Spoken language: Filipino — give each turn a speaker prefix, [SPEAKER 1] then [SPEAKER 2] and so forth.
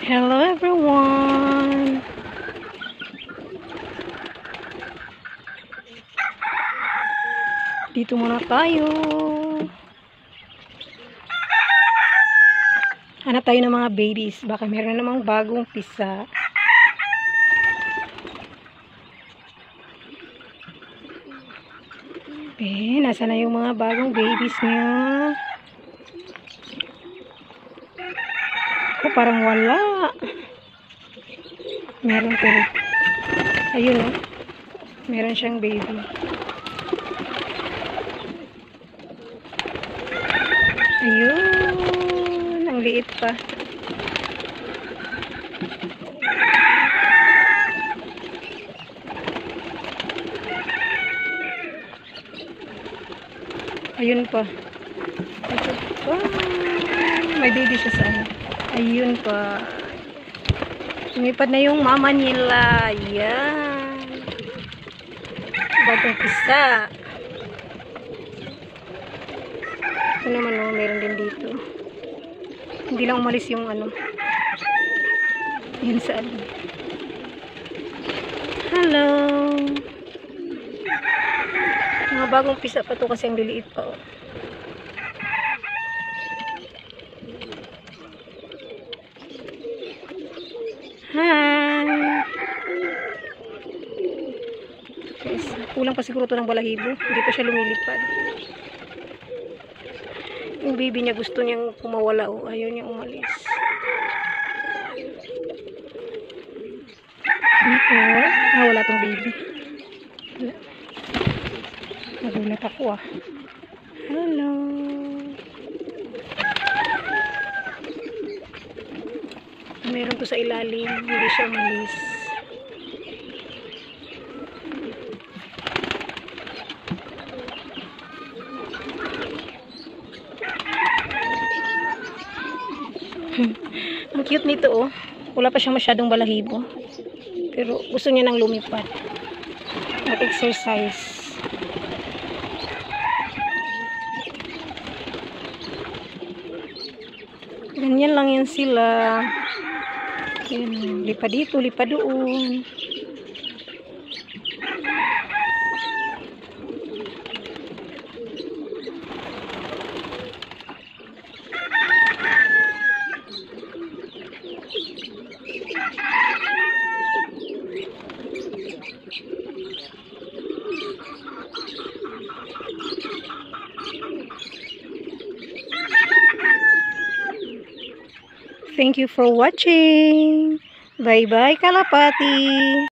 [SPEAKER 1] Hello everyone! Dito muna tayo. Hanap tayo ng mga babies. Baka meron namang bagong pisa. Nasa na yung mga bagong babies niyo? Parang wala. Meron pero. Ayun oh. Meron siyang baby. Ayun. Ang liit pa. Ayun pa. May baby siya sa ano. Ayun pa. Lumipad na yung mama nila. Ayan. Bagong pisa. Ito naman oh, meron din dito. Hindi lang umalis yung ano. Yun sa ano. Hello. Mga bagong pisa pa to kasi ang liliit pa oh. Hi! Yes, kulang pa siguro ito ng balahibo. Hindi pa siya lumilipad. Yung baby niya gusto niyang kumawala. Oh. Ayaw niya umalis. Dito. Wala tong baby. Nagulat ako ah. Hello. Meron to sa ilalim, hindi siya umalis. Ang cute nito oh. Wala pa siyang masyadong balahibo. Pero gusto niya nang lumipad. Mag-exercise. Ganyan lang yan sila. Yan, lipad dito, lipad doon. Thank you for watching. Bye-bye, Kalapati.